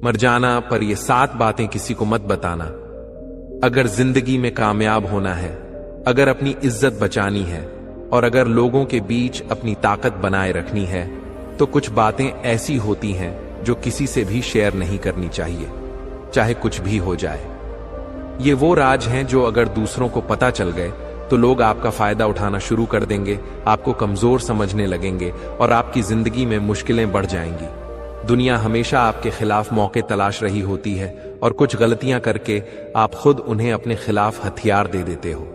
मर जाना, पर ये 7 बातें किसी को मत बताना। अगर जिंदगी में कामयाब होना है, अगर अपनी इज्जत बचानी है और अगर लोगों के बीच अपनी ताकत बनाए रखनी है, तो कुछ बातें ऐसी होती हैं जो किसी से भी शेयर नहीं करनी चाहिए, चाहे कुछ भी हो जाए। ये वो राज हैं जो अगर दूसरों को पता चल गए तो लोग आपका फायदा उठाना शुरू कर देंगे, आपको कमजोर समझने लगेंगे और आपकी जिंदगी में मुश्किलें बढ़ जाएंगी। दुनिया हमेशा आपके खिलाफ मौके तलाश रही होती है और कुछ गलतियां करके आप खुद उन्हें अपने खिलाफ हथियार दे देते हो।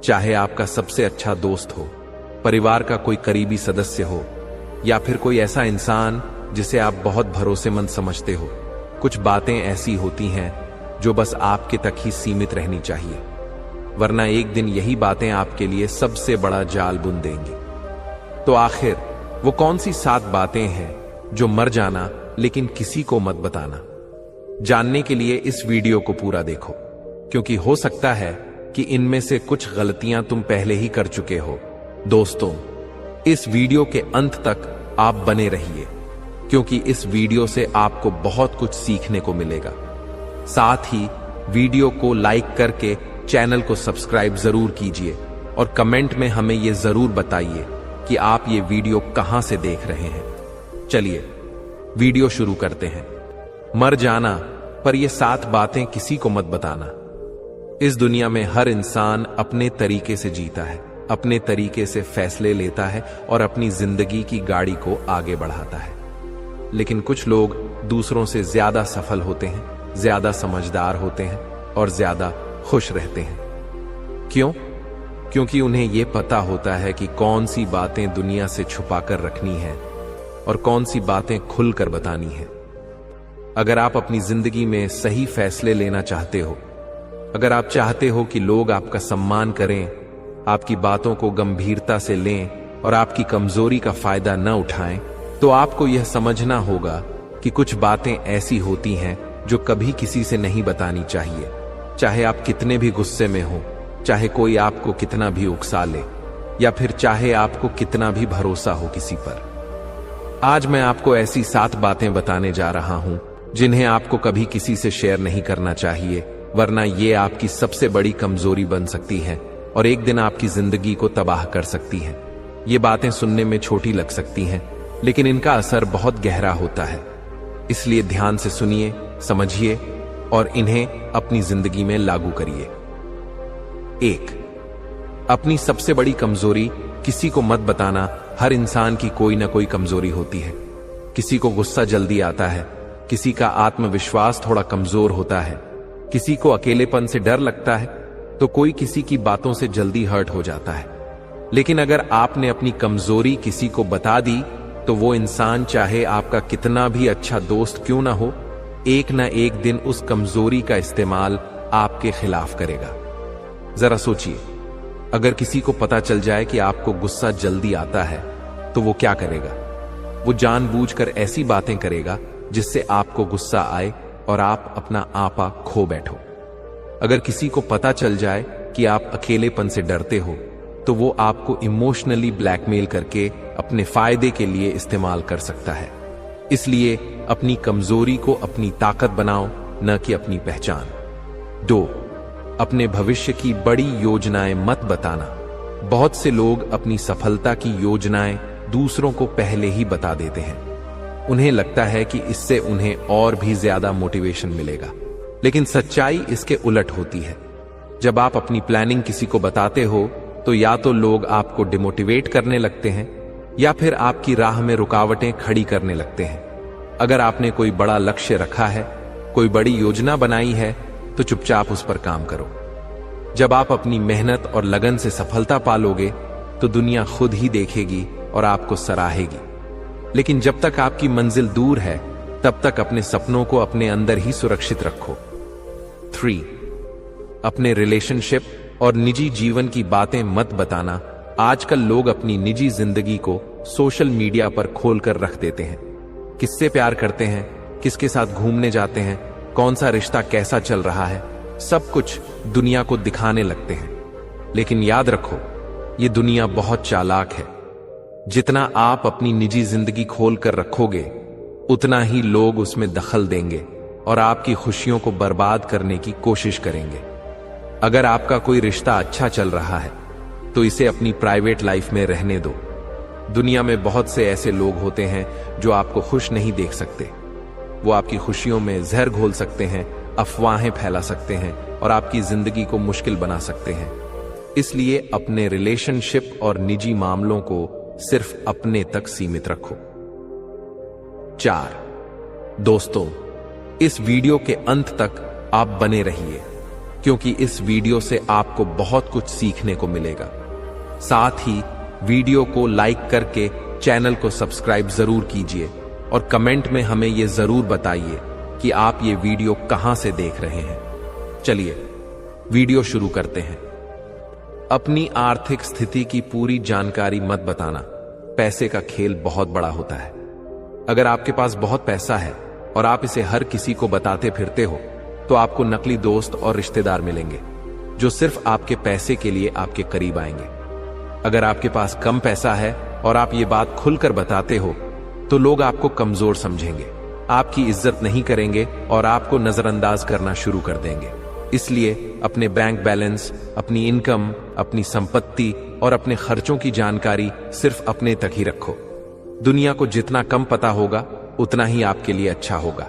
चाहे आपका सबसे अच्छा दोस्त हो, परिवार का कोई करीबी सदस्य हो या फिर कोई ऐसा इंसान जिसे आप बहुत भरोसेमंद समझते हो, कुछ बातें ऐसी होती हैं जो बस आपके तक ही सीमित रहनी चाहिए, वरना एक दिन यही बातें आपके लिए सबसे बड़ा जाल बुन देंगी। तो आखिर वो कौन सी 7 बातें हैं जो मर जाना लेकिन किसी को मत बताना? जानने के लिए इस वीडियो को पूरा देखो, क्योंकि हो सकता है कि इनमें से कुछ गलतियां तुम पहले ही कर चुके हो। दोस्तों, इस वीडियो के अंत तक आप बने रहिए, क्योंकि इस वीडियो से आपको बहुत कुछ सीखने को मिलेगा। साथ ही वीडियो को लाइक करके चैनल को सब्सक्राइब जरूर कीजिए और कमेंट में हमें यह जरूर बताइए कि आप ये वीडियो कहां से देख रहे हैं। चलिए वीडियो शुरू करते हैं। मर जाना, पर ये 7 बातें किसी को मत बताना। इस दुनिया में हर इंसान अपने तरीके से जीता है, अपने तरीके से फैसले लेता है और अपनी जिंदगी की गाड़ी को आगे बढ़ाता है। लेकिन कुछ लोग दूसरों से ज्यादा सफल होते हैं, ज्यादा समझदार होते हैं और ज्यादा खुश रहते हैं। क्यों? क्योंकि उन्हें यह पता होता है कि कौन सी बातें दुनिया से छुपा कर रखनी है और कौन सी बातें खुलकर बतानी है। अगर आप अपनी जिंदगी में सही फैसले लेना चाहते हो, अगर आप चाहते हो कि लोग आपका सम्मान करें, आपकी बातों को गंभीरता से लें और आपकी कमजोरी का फायदा न उठाएं, तो आपको यह समझना होगा कि कुछ बातें ऐसी होती हैं जो कभी किसी से नहीं बतानी चाहिए, चाहे आप कितने भी गुस्से में हो, चाहे कोई आपको कितना भी उकसा ले या फिर चाहे आपको कितना भी भरोसा हो किसी पर। आज मैं आपको ऐसी 7 बातें बताने जा रहा हूं जिन्हें आपको कभी किसी से शेयर नहीं करना चाहिए, वरना ये आपकी सबसे बड़ी कमजोरी बन सकती है और एक दिन आपकी जिंदगी को तबाह कर सकती है। ये बातें सुनने में छोटी लग सकती हैं, लेकिन इनका असर बहुत गहरा होता है। इसलिए ध्यान से सुनिए, समझिए और इन्हें अपनी जिंदगी में लागू करिए। 1. अपनी सबसे बड़ी कमजोरी किसी को मत बताना। हर इंसान की कोई ना कोई कमजोरी होती है। किसी को गुस्सा जल्दी आता है, किसी का आत्मविश्वास थोड़ा कमजोर होता है, किसी को अकेलेपन से डर लगता है, तो कोई किसी की बातों से जल्दी हर्ट हो जाता है। लेकिन अगर आपने अपनी कमजोरी किसी को बता दी, तो वो इंसान चाहे आपका कितना भी अच्छा दोस्त क्यों ना हो, एक ना एक दिन उस कमजोरी का इस्तेमाल आपके खिलाफ करेगा। जरा सोचिए, अगर किसी को पता चल जाए कि आपको गुस्सा जल्दी आता है, तो वो क्या करेगा? वो जानबूझकर ऐसी बातें करेगा जिससे आपको गुस्सा आए और आप अपना आपा खो बैठो। अगर किसी को पता चल जाए कि आप अकेलेपन से डरते हो, तो वो आपको इमोशनली ब्लैकमेल करके अपने फायदे के लिए इस्तेमाल कर सकता है। इसलिए अपनी कमजोरी को अपनी ताकत बनाओ, न कि अपनी पहचान। 2. अपने भविष्य की बड़ी योजनाएं मत बताना। बहुत से लोग अपनी सफलता की योजनाएं दूसरों को पहले ही बता देते हैं। उन्हें लगता है कि इससे उन्हें और भी ज्यादा मोटिवेशन मिलेगा, लेकिन सच्चाई इसके उलट होती है। जब आप अपनी प्लानिंग किसी को बताते हो, तो या तो लोग आपको डिमोटिवेट करने लगते हैं या फिर आपकी राह में रुकावटें खड़ी करने लगते हैं। अगर आपने कोई बड़ा लक्ष्य रखा है, कोई बड़ी योजना बनाई है, तो चुपचाप उस पर काम करो। जब आप अपनी मेहनत और लगन से सफलता पालोगे, तो दुनिया खुद ही देखेगी और आपको सराहेगी। लेकिन जब तक आपकी मंजिल दूर है, तब तक अपने सपनों को अपने अंदर ही सुरक्षित रखो। 3. अपने रिलेशनशिप और निजी जीवन की बातें मत बताना। आजकल लोग अपनी निजी जिंदगी को सोशल मीडिया पर खोलकर रख देते हैं। किससे प्यार करते हैं, किसके साथ घूमने जाते हैं, कौन सा रिश्ता कैसा चल रहा है, सब कुछ दुनिया को दिखाने लगते हैं। लेकिन याद रखो, ये दुनिया बहुत चालाक है। जितना आप अपनी निजी जिंदगी खोल कर रखोगे, उतना ही लोग उसमें दखल देंगे और आपकी खुशियों को बर्बाद करने की कोशिश करेंगे। अगर आपका कोई रिश्ता अच्छा चल रहा है तो इसे अपनी प्राइवेट लाइफ में रहने दो। दुनिया में बहुत से ऐसे लोग होते हैं जो आपको खुश नहीं देख सकते। वो आपकी खुशियों में जहर घोल सकते हैं, अफवाहें फैला सकते हैं और आपकी जिंदगी को मुश्किल बना सकते हैं। इसलिए अपने रिलेशनशिप और निजी मामलों को सिर्फ अपने तक सीमित रखो। 4. दोस्तों, इस वीडियो के अंत तक आप बने रहिए, क्योंकि इस वीडियो से आपको बहुत कुछ सीखने को मिलेगा। साथ ही वीडियो को लाइक करके चैनल को सब्सक्राइब जरूर कीजिए और कमेंट में हमें यह जरूर बताइए कि आप ये वीडियो कहां से देख रहे हैं। चलिए वीडियो शुरू करते हैं। अपनी आर्थिक स्थिति की पूरी जानकारी मत बताना। पैसे का खेल बहुत बड़ा होता है। अगर आपके पास बहुत पैसा है और आप इसे हर किसी को बताते फिरते हो तो आपको नकली दोस्त और रिश्तेदार मिलेंगे जो सिर्फ आपके पैसे के लिए आपके करीब आएंगे। अगर आपके पास कम पैसा है और आप ये बात खुलकर बताते हो तो लोग आपको कमजोर समझेंगे, आपकी इज्जत नहीं करेंगे और आपको नजरअंदाज करना शुरू कर देंगे। इसलिए अपने बैंक बैलेंस, अपनी इनकम, अपनी संपत्ति और अपने खर्चों की जानकारी सिर्फ अपने तक ही रखो। दुनिया को जितना कम पता होगा उतना ही आपके लिए अच्छा होगा।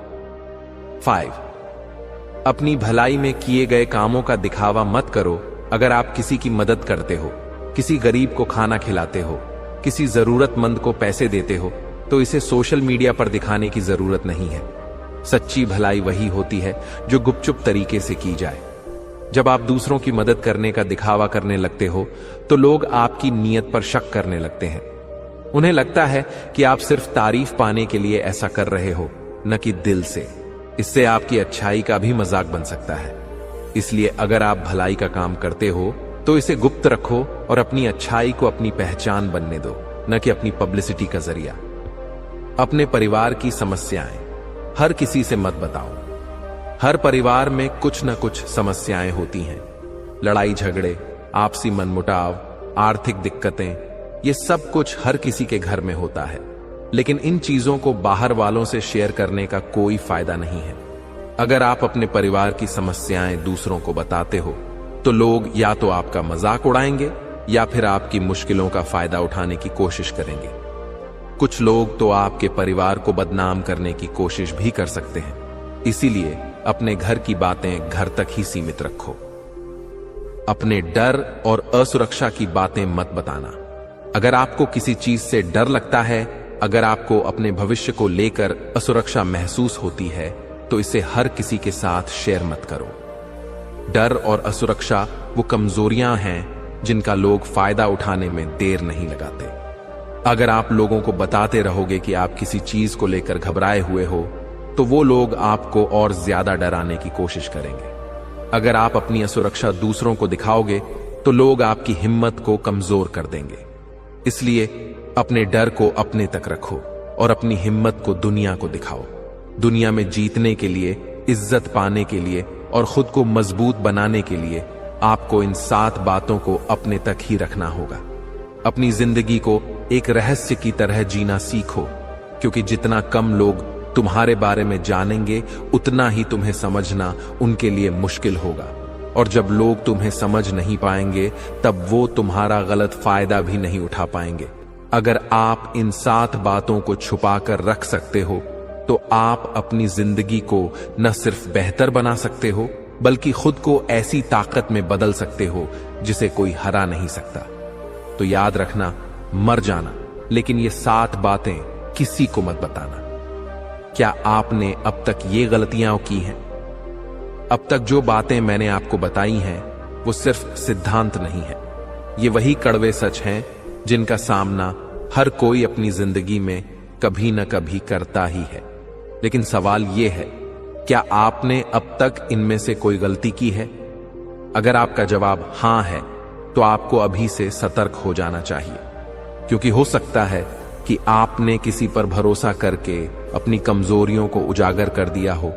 5. अपनी भलाई में किए गए कामों का दिखावा मत करो। अगर आप किसी की मदद करते हो, किसी गरीब को खाना खिलाते हो, किसी जरूरतमंद को पैसे देते हो, तो इसे सोशल मीडिया पर दिखाने की जरूरत नहीं है। सच्ची भलाई वही होती है जो गुपचुप तरीके से की जाए। जब आप दूसरों की मदद करने का दिखावा करने लगते हो तो लोग आपकी नीयत पर शक करने लगते हैं। उन्हें लगता है कि आप सिर्फ तारीफ पाने के लिए ऐसा कर रहे हो, न कि दिल से। इससे आपकी अच्छाई का भी मजाक बन सकता है। इसलिए अगर आप भलाई का काम करते हो तो इसे गुप्त रखो और अपनी अच्छाई को अपनी पहचान बनने दो, न कि अपनी पब्लिसिटी का जरिया। अपने परिवार की समस्याएं हर किसी से मत बताओ। हर परिवार में कुछ न कुछ समस्याएं होती हैं। लड़ाई झगड़े, आपसी मनमुटाव, आर्थिक दिक्कतें, ये सब कुछ हर किसी के घर में होता है। लेकिन इन चीजों को बाहर वालों से शेयर करने का कोई फायदा नहीं है। अगर आप अपने परिवार की समस्याएं दूसरों को बताते हो तो लोग या तो आपका मजाक उड़ाएंगे या फिर आपकी मुश्किलों का फायदा उठाने की कोशिश करेंगे। कुछ लोग तो आपके परिवार को बदनाम करने की कोशिश भी कर सकते हैं। इसीलिए अपने घर की बातें घर तक ही सीमित रखो। अपने डर और असुरक्षा की बातें मत बताना। अगर आपको किसी चीज से डर लगता है, अगर आपको अपने भविष्य को लेकर असुरक्षा महसूस होती है, तो इसे हर किसी के साथ शेयर मत करो। डर और असुरक्षा वो कमजोरियां हैं जिनका लोग फायदा उठाने में देर नहीं लगाते। अगर आप लोगों को बताते रहोगे कि आप किसी चीज को लेकर घबराए हुए हो तो वो लोग आपको और ज्यादा डराने की कोशिश करेंगे। अगर आप अपनी असुरक्षा दूसरों को दिखाओगे तो लोग आपकी हिम्मत को कमजोर कर देंगे। इसलिए अपने डर को अपने तक रखो और अपनी हिम्मत को दुनिया को दिखाओ। दुनिया में जीतने के लिए, इज्जत पाने के लिए और खुद को मजबूत बनाने के लिए आपको इन 7 बातों को अपने तक ही रखना होगा। अपनी जिंदगी को एक रहस्य की तरह जीना सीखो, क्योंकि जितना कम लोग तुम्हारे बारे में जानेंगे उतना ही तुम्हें समझना उनके लिए मुश्किल होगा। और जब लोग तुम्हें समझ नहीं पाएंगे तब वो तुम्हारा गलत फायदा भी नहीं उठा पाएंगे। अगर आप इन 7 बातों को छुपा कर रख सकते हो तो आप अपनी जिंदगी को न सिर्फ बेहतर बना सकते हो बल्कि खुद को ऐसी ताकत में बदल सकते हो जिसे कोई हरा नहीं सकता। तो याद रखना, मर जाना, लेकिन ये 7 बातें किसी को मत बताना। क्या आपने अब तक ये गलतियां की हैं? अब तक जो बातें मैंने आपको बताई हैं वो सिर्फ सिद्धांत नहीं है। ये वही कड़वे सच हैं जिनका सामना हर कोई अपनी जिंदगी में कभी न कभी करता ही है। लेकिन सवाल ये है, क्या आपने अब तक इनमें से कोई गलती की है? अगर आपका जवाब हां है तो आपको अभी से सतर्क हो जाना चाहिए, क्योंकि हो सकता है कि आपने किसी पर भरोसा करके अपनी कमजोरियों को उजागर कर दिया हो,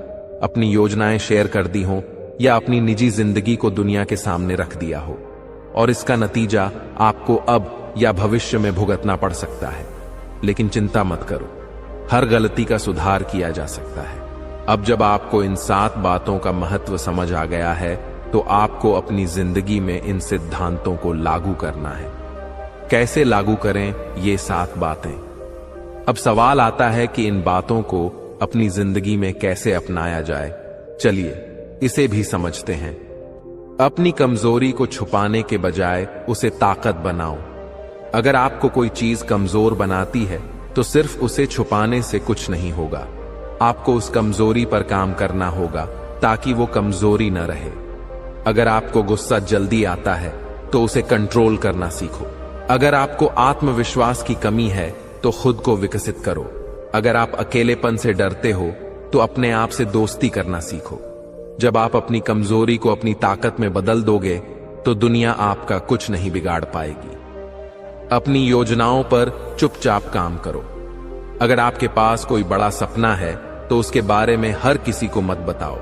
अपनी योजनाएं शेयर कर दी हो या अपनी निजी जिंदगी को दुनिया के सामने रख दिया हो, और इसका नतीजा आपको अब या भविष्य में भुगतना पड़ सकता है। लेकिन चिंता मत करो, हर गलती का सुधार किया जा सकता है। अब जब आपको इन 7 बातों का महत्व समझ आ गया है, तो आपको अपनी जिंदगी में इन सिद्धांतों को लागू करना है। कैसे लागू करें ये 7 बातें? अब सवाल आता है कि इन बातों को अपनी जिंदगी में कैसे अपनाया जाए। चलिए इसे भी समझते हैं। अपनी कमजोरी को छुपाने के बजाय उसे ताकत बनाओ। अगर आपको कोई चीज कमजोर बनाती है, तो सिर्फ उसे छुपाने से कुछ नहीं होगा। आपको उस कमजोरी पर काम करना होगा ताकि वो कमजोरी न रहे। अगर आपको गुस्सा जल्दी आता है, तो उसे कंट्रोल करना सीखो। अगर आपको आत्मविश्वास की कमी है, तो खुद को विकसित करो। अगर आप अकेलेपन से डरते हो, तो अपने आप से दोस्ती करना सीखो। जब आप अपनी कमजोरी को अपनी ताकत में बदल दोगे, तो दुनिया आपका कुछ नहीं बिगाड़ पाएगी। अपनी योजनाओं पर चुपचाप काम करो। अगर आपके पास कोई बड़ा सपना है, तो उसके बारे में हर किसी को मत बताओ।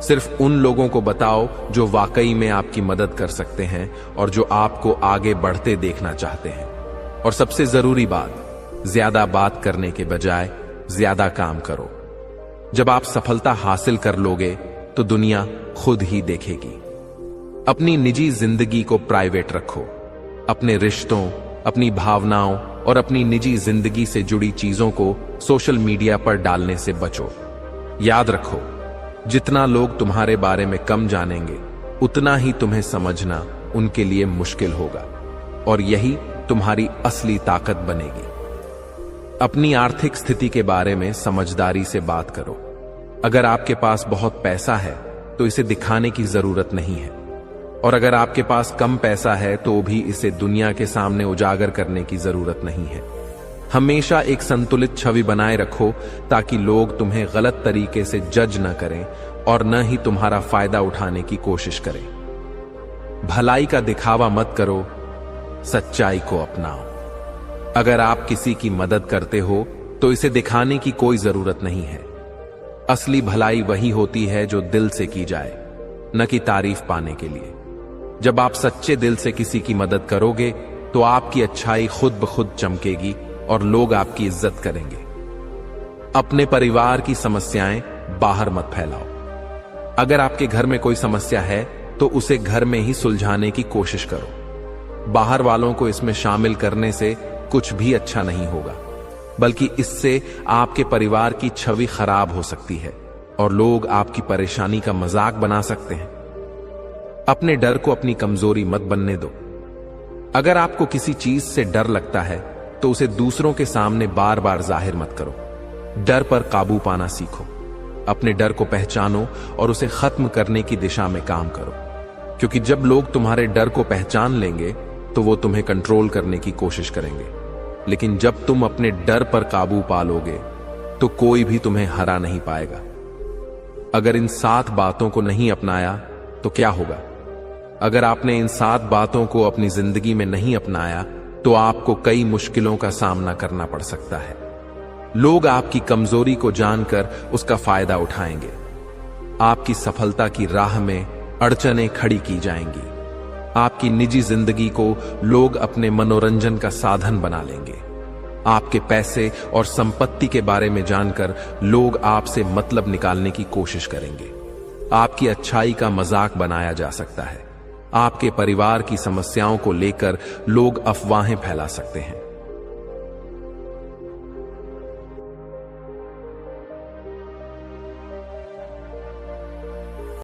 सिर्फ उन लोगों को बताओ जो वाकई में आपकी मदद कर सकते हैं और जो आपको आगे बढ़ते देखना चाहते हैं। और सबसे जरूरी बात, ज्यादा बात करने के बजाय ज्यादा काम करो। जब आप सफलता हासिल कर लोगे, तो दुनिया खुद ही देखेगी। अपनी निजी जिंदगी को प्राइवेट रखो। अपने रिश्तों, अपनी भावनाओं और अपनी निजी जिंदगी से जुड़ी चीजों को सोशल मीडिया पर डालने से बचो। याद रखो, जितना लोग तुम्हारे बारे में कम जानेंगे, उतना ही तुम्हें समझना उनके लिए मुश्किल होगा, और यही तुम्हारी असली ताकत बनेगी। अपनी आर्थिक स्थिति के बारे में समझदारी से बात करो। अगर आपके पास बहुत पैसा है, तो इसे दिखाने की जरूरत नहीं है, और अगर आपके पास कम पैसा है, तो भी इसे दुनिया के सामने उजागर करने की जरूरत नहीं है। हमेशा एक संतुलित छवि बनाए रखो, ताकि लोग तुम्हें गलत तरीके से जज न करें और न ही तुम्हारा फायदा उठाने की कोशिश करें। भलाई का दिखावा मत करो, सच्चाई को अपनाओ। अगर आप किसी की मदद करते हो, तो इसे दिखाने की कोई जरूरत नहीं है। असली भलाई वही होती है जो दिल से की जाए, न कि तारीफ पाने के लिए। जब आप सच्चे दिल से किसी की मदद करोगे, तो आपकी अच्छाई खुद ब खुद चमकेगी और लोग आपकी इज्जत करेंगे। अपने परिवार की समस्याएं बाहर मत फैलाओ। अगर आपके घर में कोई समस्या है, तो उसे घर में ही सुलझाने की कोशिश करो। बाहर वालों को इसमें शामिल करने से कुछ भी अच्छा नहीं होगा, बल्कि इससे आपके परिवार की छवि खराब हो सकती है और लोग आपकी परेशानी का मजाक बना सकते हैं। अपने डर को अपनी कमजोरी मत बनने दो। अगर आपको किसी चीज से डर लगता है, तो उसे दूसरों के सामने बार बार जाहिर मत करो। डर पर काबू पाना सीखो। अपने डर को पहचानो और उसे खत्म करने की दिशा में काम करो, क्योंकि जब लोग तुम्हारे डर को पहचान लेंगे, तो वो तुम्हें कंट्रोल करने की कोशिश करेंगे। लेकिन जब तुम अपने डर पर काबू पा लोगे, तो कोई भी तुम्हें हरा नहीं पाएगा। अगर इन 7 बातों को नहीं अपनाया, तो क्या होगा? अगर आपने इन 7 बातों को अपनी जिंदगी में नहीं अपनाया, तो आपको कई मुश्किलों का सामना करना पड़ सकता है। लोग आपकी कमजोरी को जानकर उसका फायदा उठाएंगे। आपकी सफलता की राह में अड़चनें खड़ी की जाएंगी। आपकी निजी जिंदगी को लोग अपने मनोरंजन का साधन बना लेंगे। आपके पैसे और संपत्ति के बारे में जानकर लोग आपसे मतलब निकालने की कोशिश करेंगे। आपकी अच्छाई का मजाक बनाया जा सकता है। आपके परिवार की समस्याओं को लेकर लोग अफवाहें फैला सकते हैं।